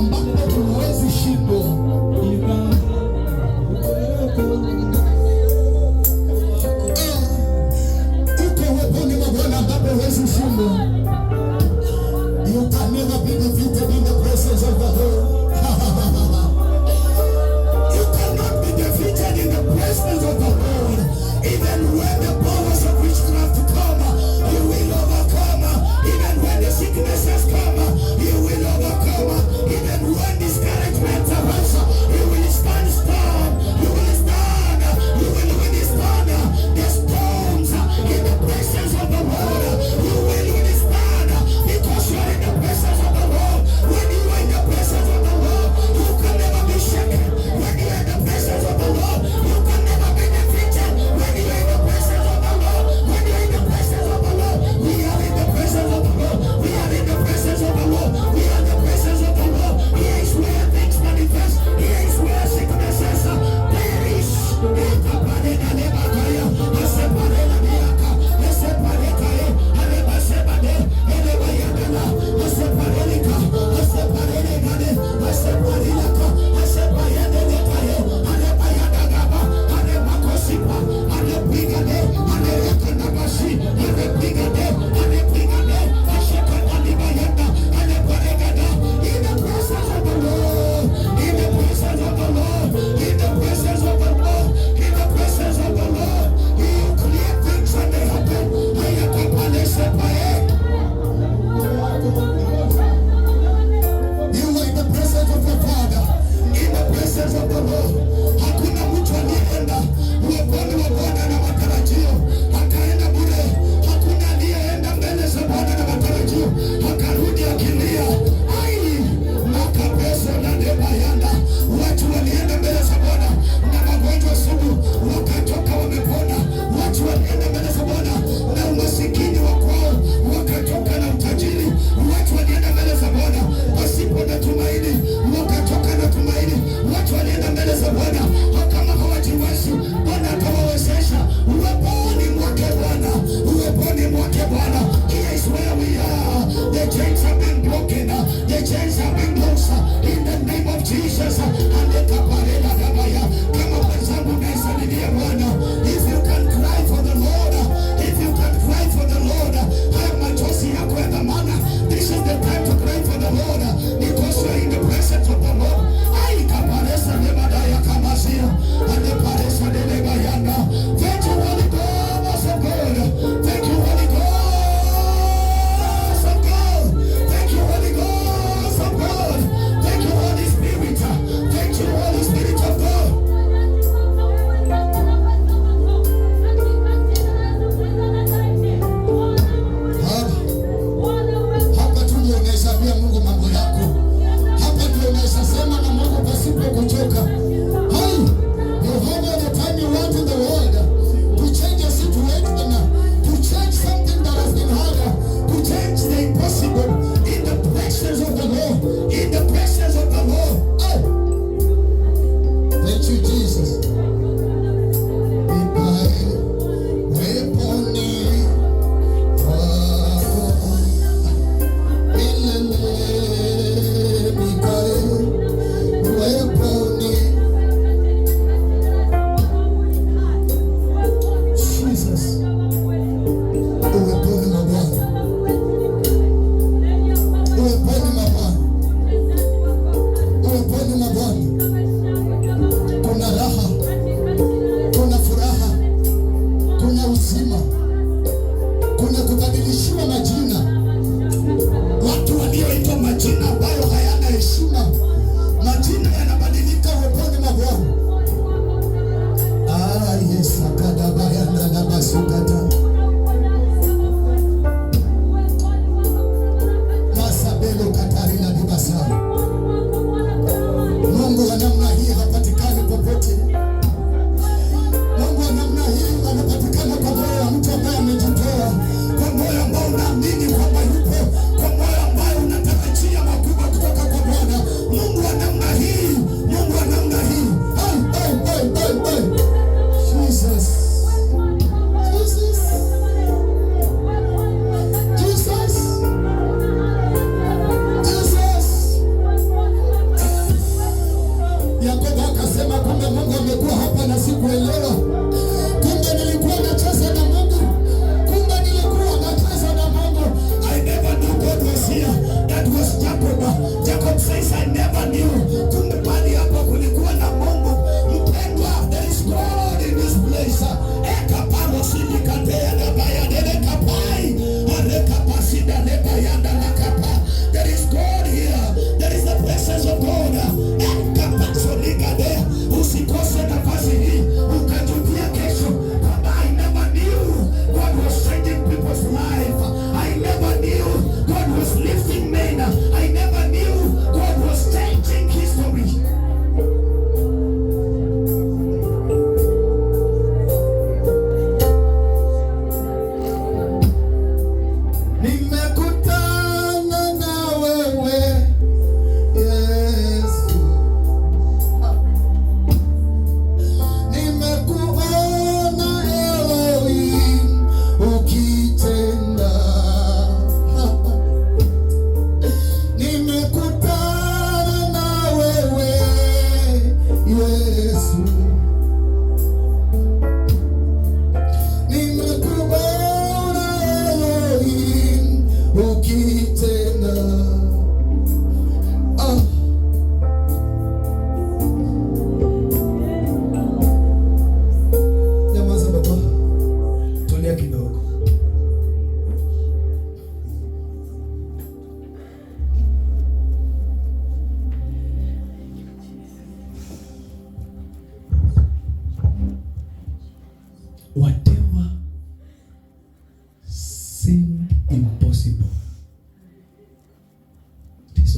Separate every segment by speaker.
Speaker 1: ambapo huwezi shindwa. Uko uweponi mwa Bwana ambapo huwezi shindwa. You can never be defeated in the presence of the Lord. You cannot be defeated in the presence of the Lord. Even when the powers of witchcraft come, you will overcome. Even when the sicknesses come, you will overcome. Even when the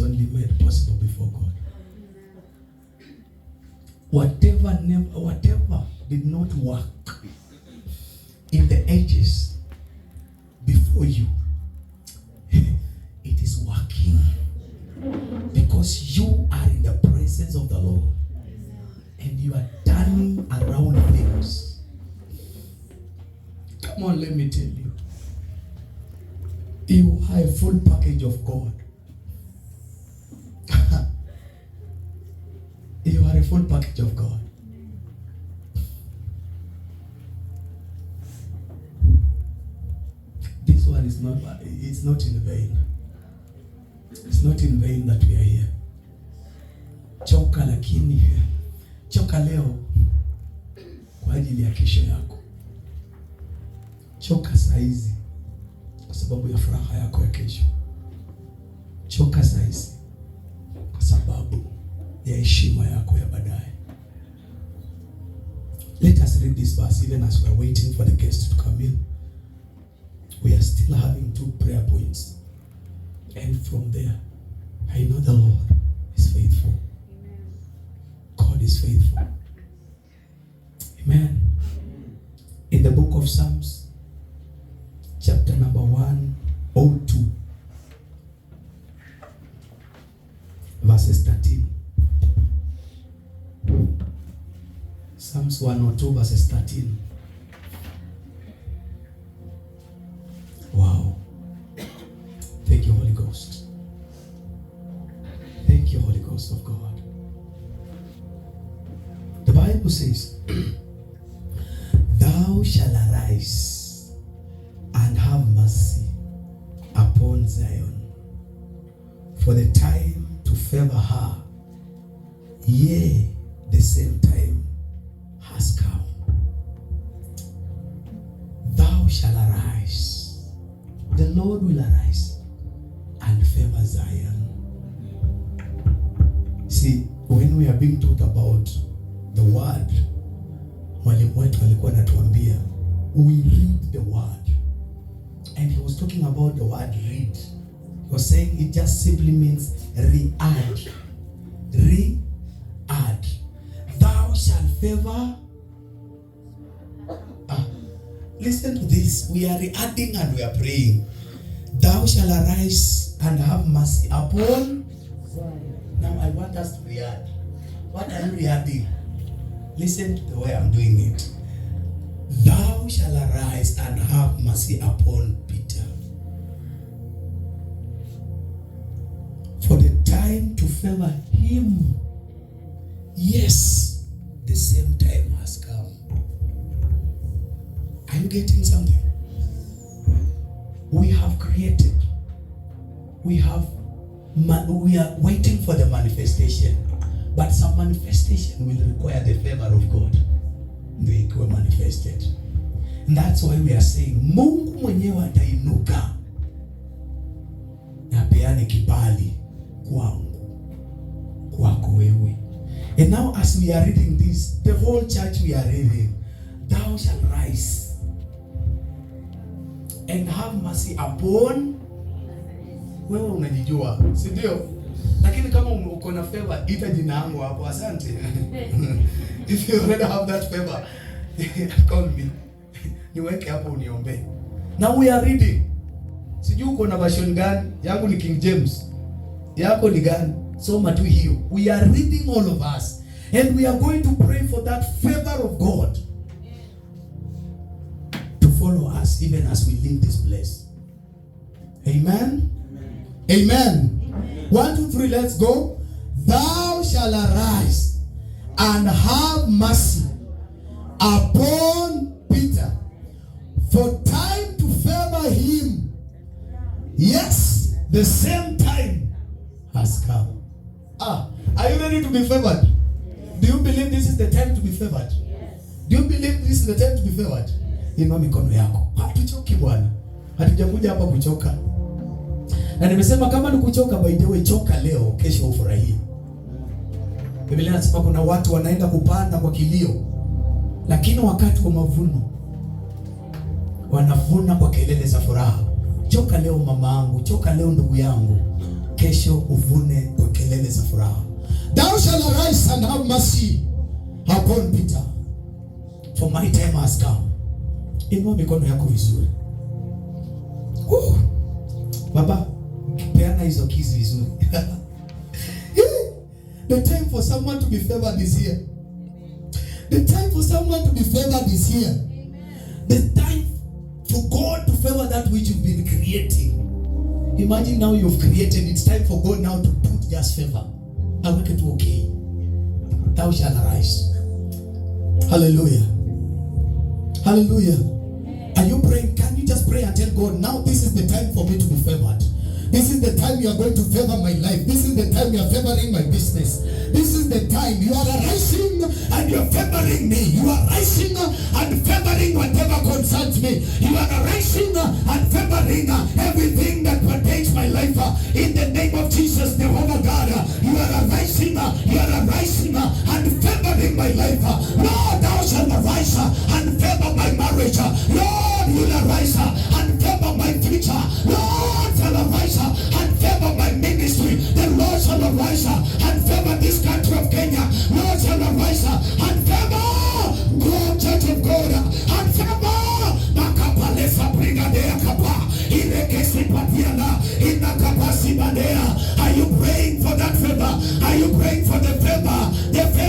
Speaker 1: only made possible before God. Whatever did not work in the ages before you, it is working because you are in the presence of the Lord and you are turning around things. Come on, let me tell you. You are a full package of God. You are a full package of God. This one is not, it's not in vain. It's not in vain that we are here. Choka lakini, choka leo kwa ajili ya kesho yako. Choka saizi kwa sababu ya furaha yako ya kesho. Choka saizi kwa sababu ya heshima yako ya baadaye. Let us read this verse even as we are waiting for the guests to come in. We are still having 2 prayer points. And from there, I know the Lord is faithful. God is faithful. Amen. In the book of Psalms, chapter number 102, verses 13. Psalms 102, verses 13. Wow. Thank you, Holy Ghost. Thank you, Holy Ghost of God. The Bible says, Thou shalt arise and have mercy upon Zion, for the time to favor her, yea, the same time has come. Thou shalt arise. The Lord will arise and favor Zion. See, when we are being taught about the word, mwalimu wetu alikuwa anatuambia we read the word, and he was talking about the word read. He was saying it just simply means re-add. Re-add. Thou shalt favor. Listen to this. We are re-adding and we are praying. Thou shalt arise and have mercy upon. Now I want us to re-add. What are you re-adding? Listen to the way I'm doing it. Thou shalt arise and have mercy upon Peter, for the time to favor him, yes, the same time has come. Are you getting something? We have created. We are waiting for the manifestation, but some manifestation will require the favor of God. They were manifested. And that's why we are saying Mungu mwenyewe atainuka na peane kibali kwangu, kwako wewe. And now as we are reading this, the whole church we are reading, thou shalt rise and have mercy upon. Wewe unajijua, si ndio? Lakini kama uko na favor, ita jina yangu hapo, asante. If you already have that favor, call me. Niweke hapo uniombe. Now we are reading. Sijui uko na version gani? Yangu ni King James. Yako ni gani? Soma tu hiyo. We are reading all of us, and we are going to pray for that favor of God to follow us even as we leave this place. Amen. Amen. Amen. 1, 2, 3, let's go. Thou shalt arise and have mercy upon Peter, for time to favor him, yes, the same time has come. Are you ready to be favored? Yes. Do you believe this is the time to be favored? Yes. Do you believe this is the time to be favored? Inua mikono yako. Hatuchoki bwana. Hatujakuja hapa kuchoka. Na nimesema kama ni kuchoka, by the way, choka leo, kesho ufurahie. Biblia inasema kuna watu wanaenda kupanda kwa kilio, lakini wakati wa mavuno wanavuna kwa kelele za furaha. Choka leo mama yangu, choka leo ndugu yangu. kesho uvune kwa kelele za furaha. Thou shalt arise and have mercy upon Peter, for my time has come. Inua mikono yako vizuri. Baba, peana hizo kizi vizuri. The time for someone to be favored is here. The time for someone to be favored is here. The time for God to favor that which you've been creating. Imagine now you've created. It's time for God now to put just favor. I'll make it okay. Thou shalt arise. Hallelujah. Hallelujah. Are you praying? Can you just pray and tell God, now this is the time for me to be favored. This is the time you are going to favor my life. This is the time you are favoring my business. This is the time you are rising and you are favoring me. You are rising and favoring whatever concerns me. You are rising and favoring everything that pertains my life. In the name of Jesus, Jehovah God, you are rising and favoring my life. Lord, thou shalt arise and favor my marriage. Lord, you will arise and favor my future. Lord, shall arise and favor my ministry. The Lord shall arise and favor this country of Kenya. Lord shall arise and favor God, Church of God, and favor Makapalesa Brigadea Kapa Irekesi Patiana Inakapasi Badea. Are you praying for that favor? Are you praying for the favor? The favor.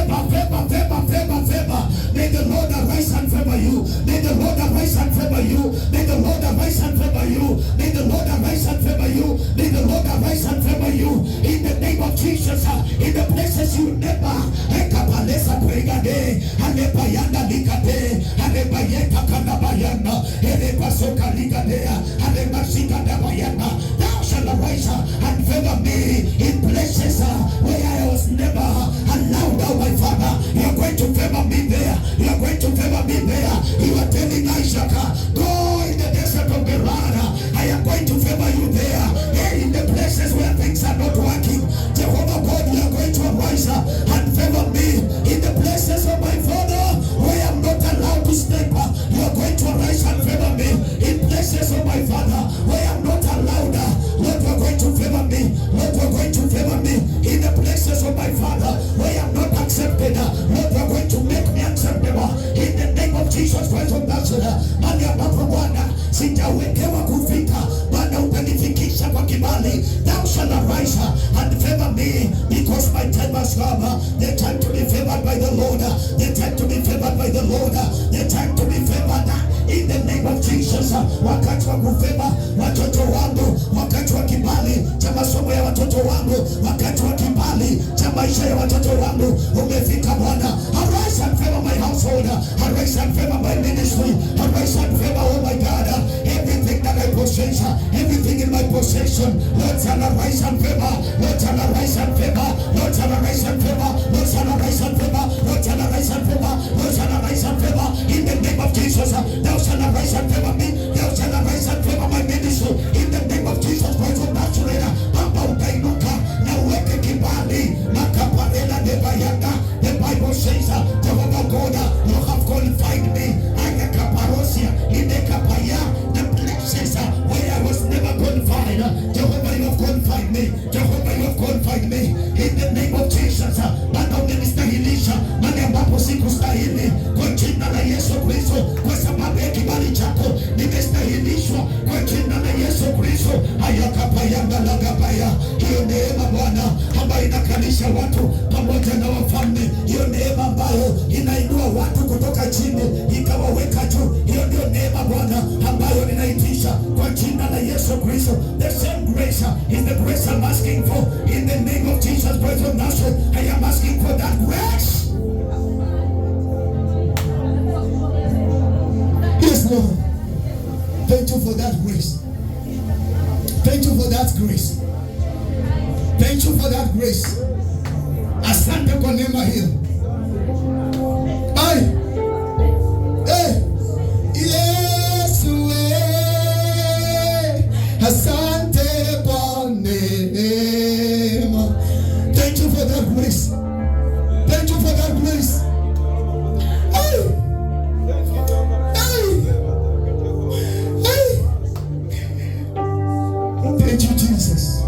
Speaker 1: May the Lord arise and favor you. May the Lord arise and favor you. May the Lord arise and favor you. May the Lord arise and favor you. May the Lord arise and favor you. In the name of Jesus, in the places you never. Ekapalesa Brigade, Alepayanda Likade, Alebayeta Kanabayana, Elepasoka Ligadea, Alepasika Dabayana. Thou shalt arise and favor me in places where I was never allowed. Oh my Father, you are going to favor me there. You are going to favor me there. You are telling Isaac, go in the desert of Gerar. I am going to favor you there. Hey, in the places where things are not working, Jehovah God, you are going to arise and favor me. In the places of my Father where I am not allowed to step, you are going to arise and favor me. In places of my Father where I am not allowed, Lord, you are going to favor me. Lord, you are going to favor me. In the places of my Father where I am not accepted, Lord, you are going to make me acceptable. In the name of Jesus Christ of Nazareth, mahali ambapo Bwana sijawekewa kufika, Bwana utanifikisha kwa kibali. Thou shalt arise and favor me, because my time has come. The time to be favored by the Lord. The time to be favored by the Lord. The time to be favored in the name of Jesus. Wakati wa kufeva watoto wangu, wakati wa kibali cha masomo ya watoto wangu, wakati wa kibali cha maisha ya watoto wangu umefika Bwana. Arise and favor my household. Arise and favor my ministry. Arise and favor, oh my God, everything that I possess, everything in my possession. Lord, shall arise and favor. Lord, shall arise and favor. Lord, shall arise and favor. Lord, shall arise and favor. Lord, shall arise and favor. Lord, shall arise and favor. In the name of Jesus, thou shall arise and favor me. Thou shall arise and favor my ministry. In the name of Jesus Christ of Nazareth, Papa utainuka na uweke kibali makaparela nebayanda. The Bible says, Jehovah God, you have qualified me. Ayakaparosia, Inekapaya, the places where I was never qualified. Jehovah, you have qualified me. Jehovah, you have qualified me. In the name of Jesus, Bwana umenistahilisha mahali ambapo sikustahili, kwa jina la Yesu Kristo, kwa sababu ya kibali chako nimestahilishwa kwa jina la Yesu Kristo. Ayakapaya ngalagabaya. Hiyo neema Bwana ambayo inakalisha watu pamoja na wafalme, hiyo neema ambayo inainua watu kutoka chini ikawaweka juu, hiyo ndio neema Bwana ambayo ninaitisha kwa jina la Yesu Kristo. The same grace is the grace I'm asking for in the name of Jesus Christ of Nazareth. I am asking for that grace. Yes, Lord. Thank you for that grace. Thank you for that grace. Thank you for that grace. Asante kwa neema hiyo. Ai. Yesu asante kwa neema. Thank you for that grace. Thank you for that grace. Ai. Ai. Ai. Thank you, Jesus.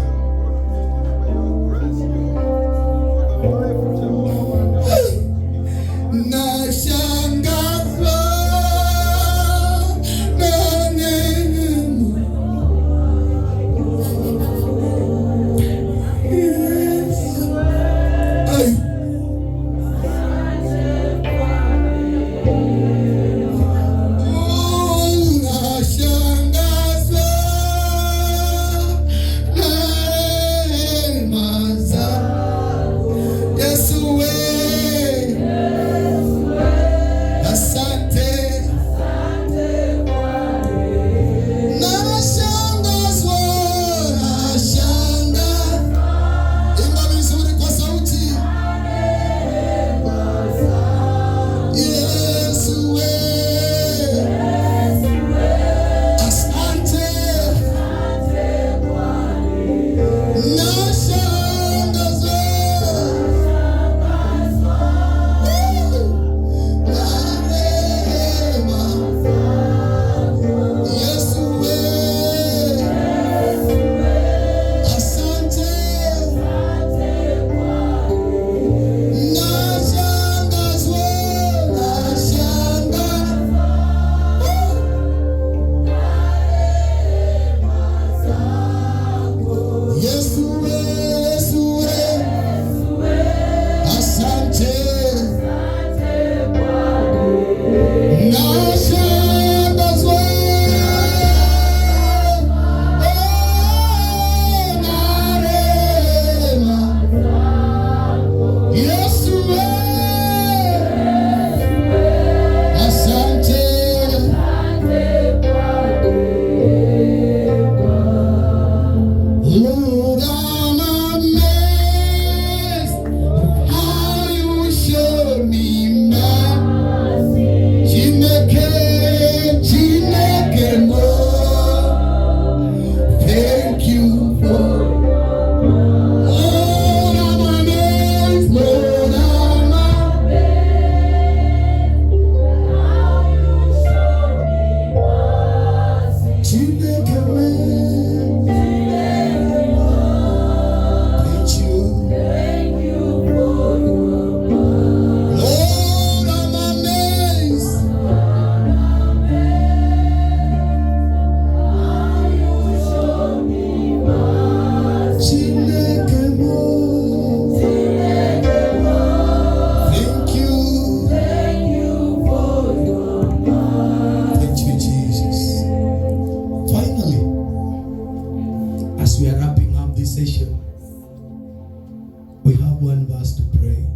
Speaker 1: have one verse to pray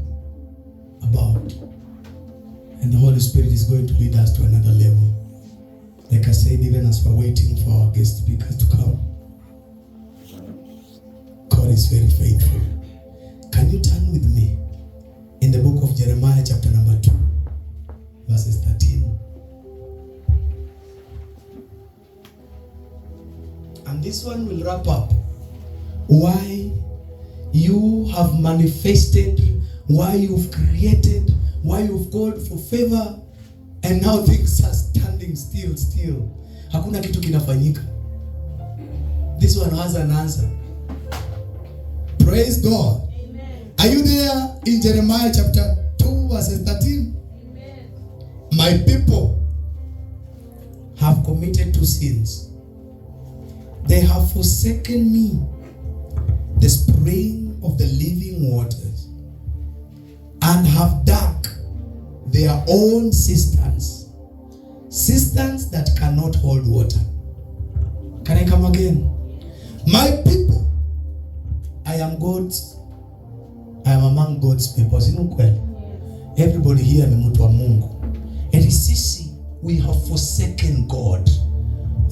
Speaker 1: about. And the Holy Spirit is going to lead us to another level. Like I said, even as we're waiting for our guest speakers to come, God is very faithful. Can you turn with me in the book of Jeremiah chapter number 2, verses 13. And this one will wrap up why you have manifested, why you've created, why you've called for favor, and now things are standing still. Hakuna kitu kinafanyika. This one has an answer. Praise God. Amen. Are you there in Jeremiah chapter 2 verses 13? Amen. My people have committed two sins. They have forsaken me, the spring of the living waters, and have dug their own cisterns that cannot hold water. Can I come again? My people, I am God's, I am among God's people. Everybody here ni mtu wa Mungu. And sisi, we have forsaken God,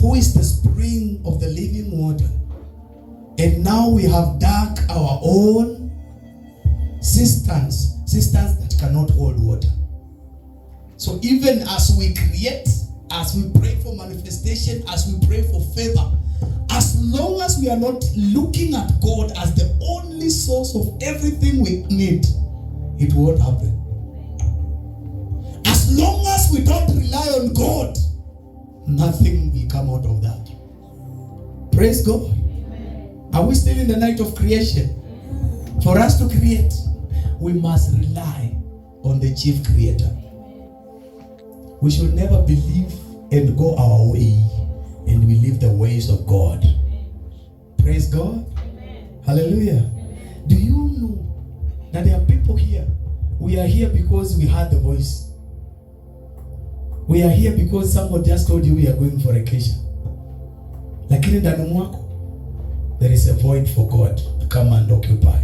Speaker 1: who is the spring of the living water. And now we have dug our own cisterns that cannot hold water. So even as we create, as we pray for manifestation, as we pray for favor, as long as we are not looking at God as the only source of everything we need, it won't happen. As long as we don't rely on God, nothing will come out of that. Praise God. Amen. Are we still in the night of creation? For us to create, we must rely on the chief creator. We should never believe and go our way, and we live the ways of God. Praise God. Amen. Hallelujah. Amen. Do you know that there are people here? We are here because we heard the voice. We are here because someone just told you we are going for vacation. Lakini ndani mwako, there is a void for God to come and occupy.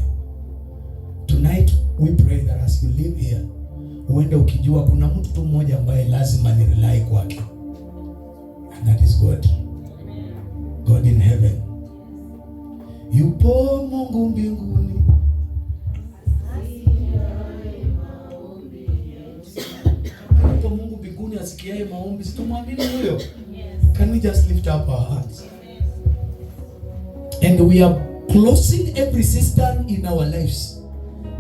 Speaker 1: Tonight we pray that as you live here, uende ukijua kuna mtu tu mmoja ambaye lazima ni rely kwake. And that is God. God in heaven. Yupo Mungu mbinguni. Yupo Mungu mbinguni asikiaye maombi. Situmwamini huyo. Can we just lift up our hearts? And we are closing every cistern in our lives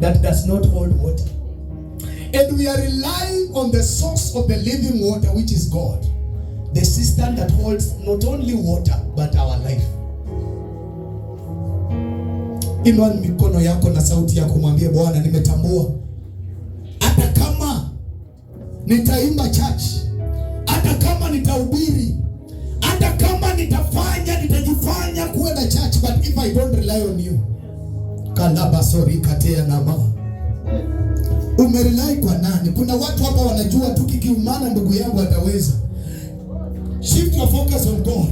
Speaker 1: that does not hold water. And we are relying on the source of the living water, which is God. The cistern that holds not only water, but our life. Inua mikono yako na sauti yako, mwambie Bwana, nimetambua hata kama nitaimba church, hata kama nitahubiri, hata kama nitajifanya kuwa na church, but if I don't rely on you, kalabasori katea nama. Umerely kwa nani? Kuna watu hapa wanajua tu kikiumana ndugu yangu ataweza. Shift your focus on God.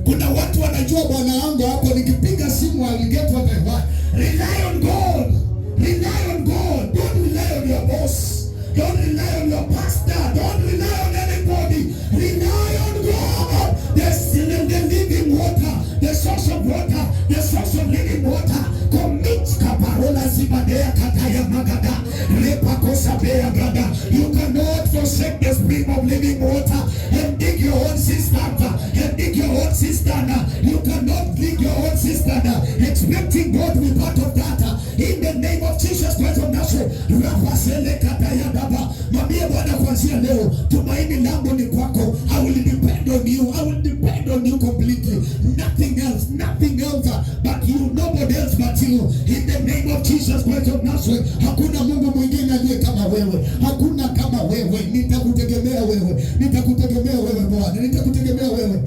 Speaker 1: Kuna watu wanajua bwana wangu hapo nikipiga simu I'll get what I want. Rely on God. Rely on God. Don't rely on your boss. Don't rely on your pastor. Don't rely on anybody. Rely on God. The living water. The source of water. The source of living water. Commit kaparola zibadea kataya magada. Repakosa bea gada. You cannot forsake the spring of living water and dig your own cistern. And dig your own cistern. You cannot dig your own cistern expecting God to be part of that. In the name of Jesus Christ of Nazareth. Rapasele kataya daba. Mwambie Bwana kuanzia leo, tumaini langu ni kwako. I will depend on you. I will depend on you completely. Nothing else but you. Nobody else but you. In the name of Jesus Christ of Nazareth. Hakuna Mungu mwingine aliye kama wewe. Hakuna kama wewe. Nitakutegemea wewe. Nitakutegemea wewe Bwana. Nitakutegemea wewe.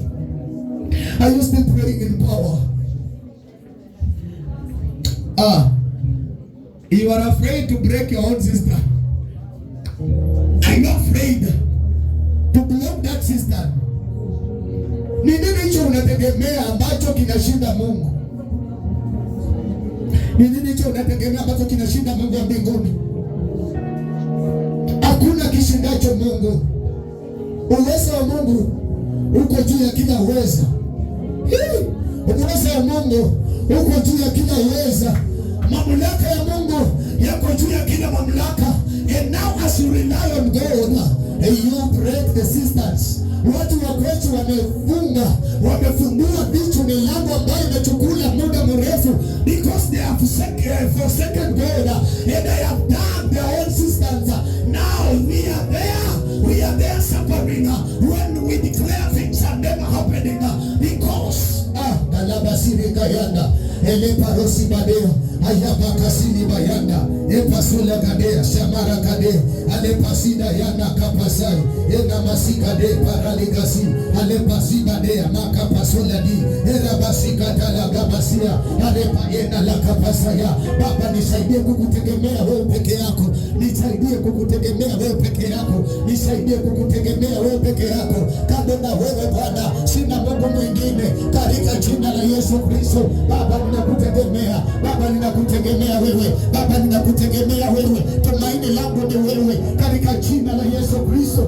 Speaker 1: Are you still praying in power? You are afraid to break your own sister. I'm afraid to block that sister. Ni nini hicho unategemea ambacho kinashinda Mungu? Ni nini hicho unategemea ambacho kinashinda Mungu wa mbinguni? Hakuna kishindacho Mungu. Uwezo wa Mungu uko juu ya kila uweza. Uwezo wa Mungu uko juu ya kila uweza. Mamlaka ya Mungu yako juu ya kila mamlaka. And now as you rely on God, you break the systems. Watu wa kwetu wamefungua vitu milango ambayo imechukua muda mrefu, because they have forsaken God and they have done their own systems. Now we are there suffering when we declare things are never happening, because galabasiri kayanda eleparosi badea ayabakasini bayanda epasula kadea shamara kadea alepasida yana kapasai ena masika de paraligasi alepasida de makapasula di erabasika talagabasia alepayena la kapasaya. Baba, nisaidie kukutegemea wewe peke yako, nisaidie kukutegemea wewe peke yako, nisaidie kukutegemea wewe peke yako. Kando na wewe Bwana sina Mungu mwingine, katika jina la Yesu Kristo. Baba, ninakutegemea, Baba ninakutegemea wewe, Baba ninakutegemea wewe, tumaini langu ni wewe, katika jina la Yesu Kristo.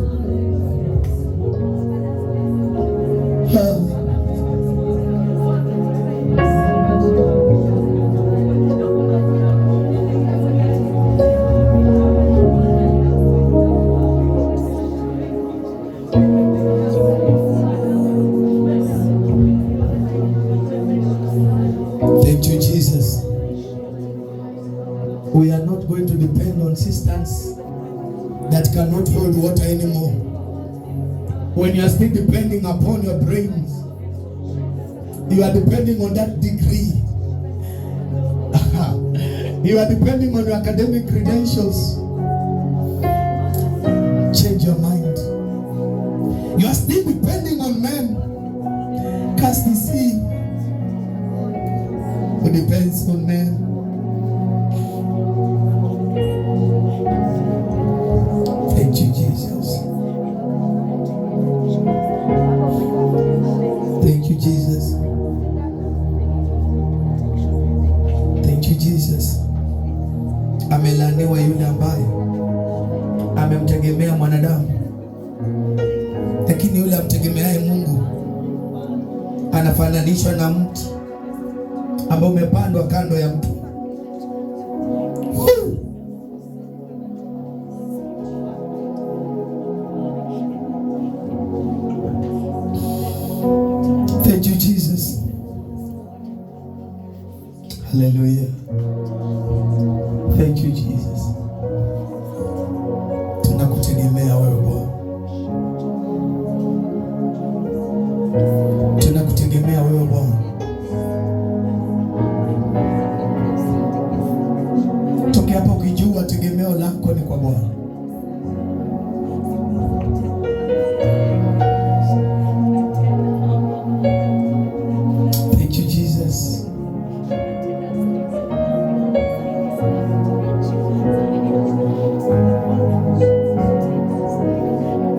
Speaker 1: Thank you, Jesus. We are not going to depend on systems that cannot hold water anymore. When you are still depending upon your brains, you are depending on that degree. You are depending on your academic credentials. Change your mind. You are still depending on men. Cast the sea. Who depends on men. Thank you, Jesus. Thank you, Jesus. Thank you, Jesus. Amelaaniwa yule ambaye amemtegemea mwanadamu, lakini yule amtegemeaye Mungu anafananishwa na mti ambao umepandwa kando ya mto. Thank you, Jesus. Hallelujah. Thank you, Jesus. Tunakutegemea wewe Bwana. Tunakutegemea wewe Bwana. Toke hapo ukijua tegemeo lako ni kwa Bwana. Thank you, Jesus.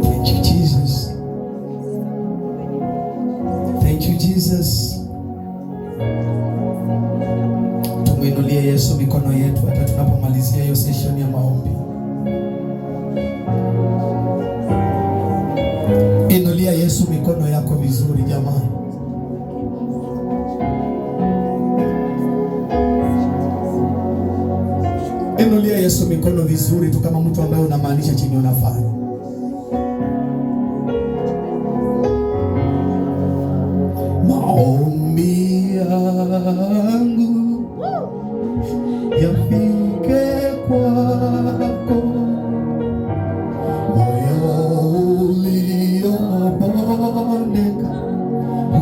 Speaker 1: Thank you, Jesus. Thank you, Jesus. Tumwinulie Yesu mikono yetu hata tunapomalizia hiyo session ya maombi. Inulia Yesu mikono yako vizuri jamani. Inulia Yesu mikono vizuri tu kama mtu ambaye unamaanisha chini unafanya. Maombi yangu yafike kwako, moyo uliobondeka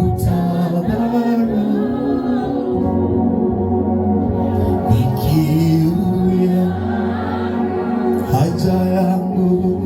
Speaker 1: utabara, nikiuya haja yangu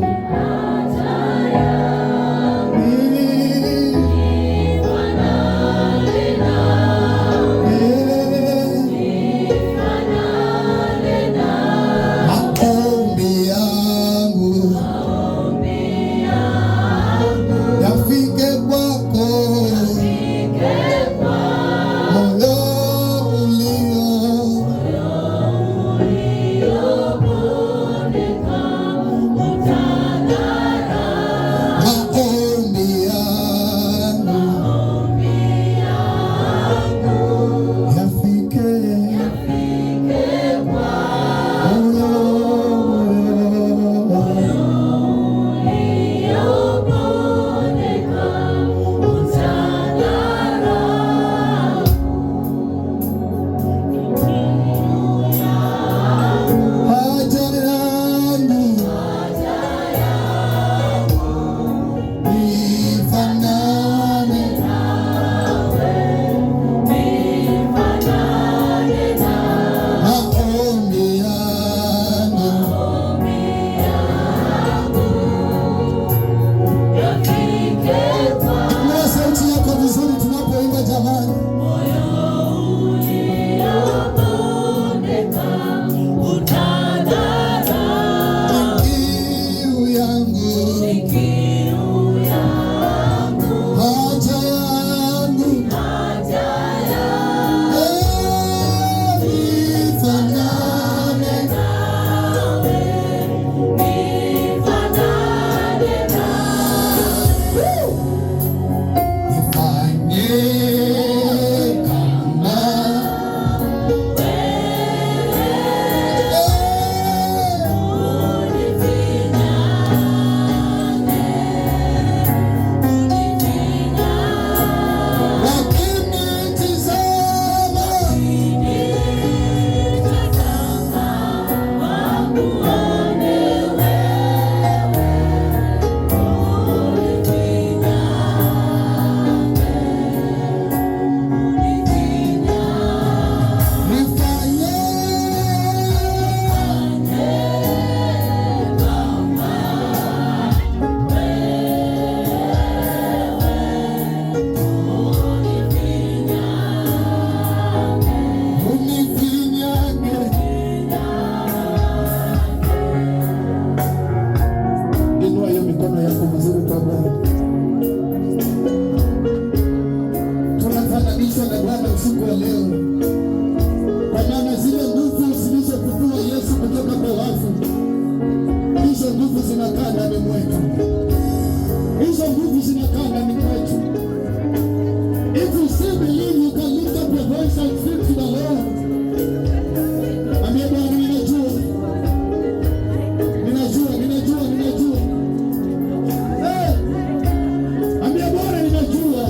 Speaker 1: nguvu zinakaa ndani mwetu. Hizo nguvu zinakaa ndani mwetu. If you still believe, you can lift up your voice and speak to the Lord. Ambia Bwana, ninajua. Ambia Bwana, ninajua.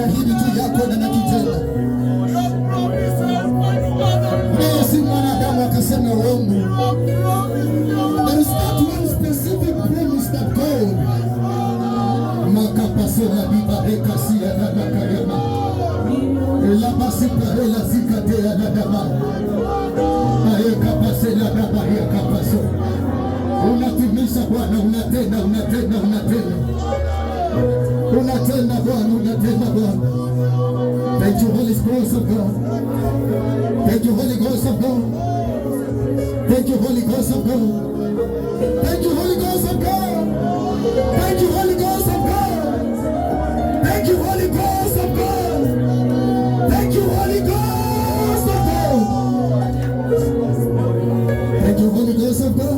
Speaker 1: aliahidi juu yako na nakitenda. Yeye si mwanadamu akasema uongo. There is not one specific promise that God makapasela bibareka siya na nakayama la basi parela zikatea na dama aeka pasela na baria kapaso. Unatimisha Bwana, unatenda Bwana, unatenda Bwana. Thank you, Holy Ghost of God. Thank you, Holy Ghost of God. Thank you, Holy Ghost of God. Thank you, Holy Ghost of God. Thank you, Holy Ghost of God. Thank you, Holy Ghost of God. Thank you, Holy Ghost of God. Thank you, Holy Ghost of God.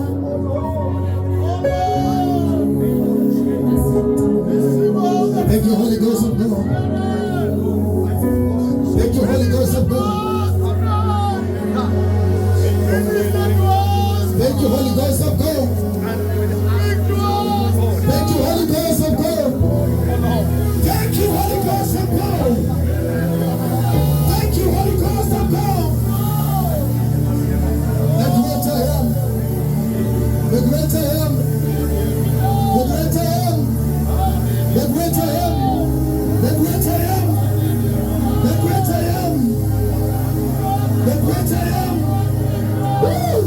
Speaker 1: Thank you, Holy Ghost of God. Thank you, Holy Ghost of God. Thank you, Holy Ghost of God. Thank you, Holy Ghost of God. Thank you, Holy Ghost of God. Thank you, Holy Ghost of God. The greater I am. The greater I am. The greater I am. The greater I am. The greater I am. The greater I am. The greater I am. Woo!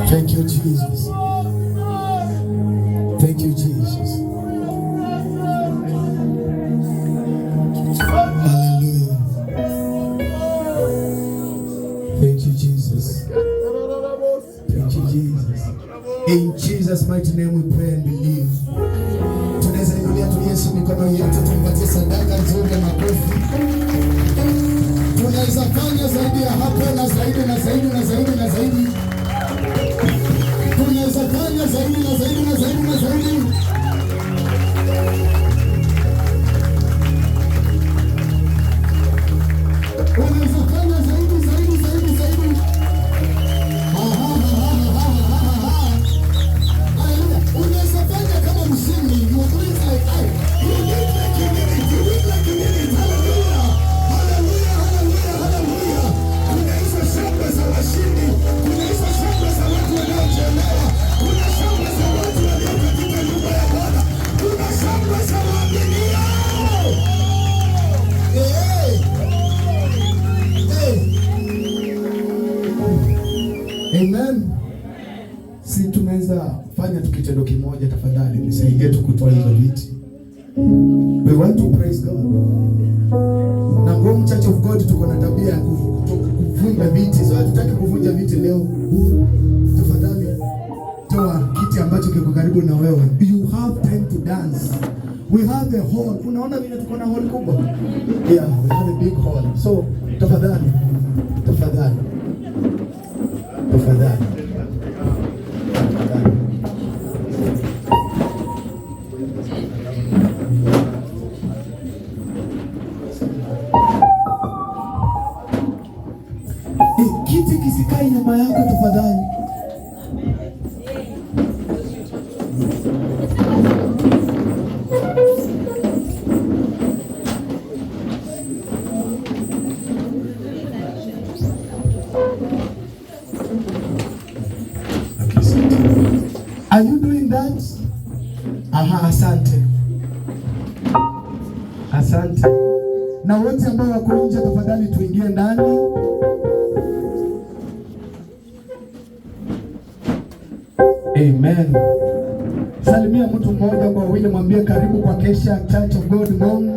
Speaker 1: Thank you, Jesus. Thank you, Jesus. Hallelujah. Thank you, Jesus. Thank you, Jesus. In Jesus' mighty name we pray and believe. Tunaweza inulia tu Yesu mikono yetu, tumpatie sadaka nzuri ya makofi. Tunaweza fanya zaidi ya hapo na zaidi na zaidi na zaidi na zaidi. Tunaweza fanya zaidi na zaidi na zaidi na zaidi. Unaweza fanya zaidi zaidi zaidi zaidi. Unaweza fanya kama mshindi. You will like I. You will like a minute. You will like a minute. Hallelujah. Hallelujah. Hallelujah. Hallelujah. Kuna hizo shamba za washindi. Kuna hizo shamba za watu wanaochelewa. Kuna shamba za watu walio katika nyumba ya Bwana. Kuna shamba za waaminio. Hey. Hey. Amen. Si tunaweza fanya tukitendo kimoja, tafadhali nisaidie tukutoa hizo viti. We want to praise God. Na Ngong Church of God tuko na tabia ya kuvunja viti. So hatutaki kuvunja viti leo. Tafadhali toa kiti ambacho kiko karibu na wewe. You have time to dance. We have a hall. Unaona vile tuko na hall kubwa? Yeah, we have a big hall. So tafadhali. Tafadhali. Tafadhali. Kiti kisikai nyuma yako tafadhali. Are you doing that? Aha, asante. Asante. Na wote ambao wako nje tafadhali tuingie ndani. Amen.
Speaker 2: Salimia mtu mmoja kwa wawili, mwambie karibu kwa Kesha Church of God Ngong.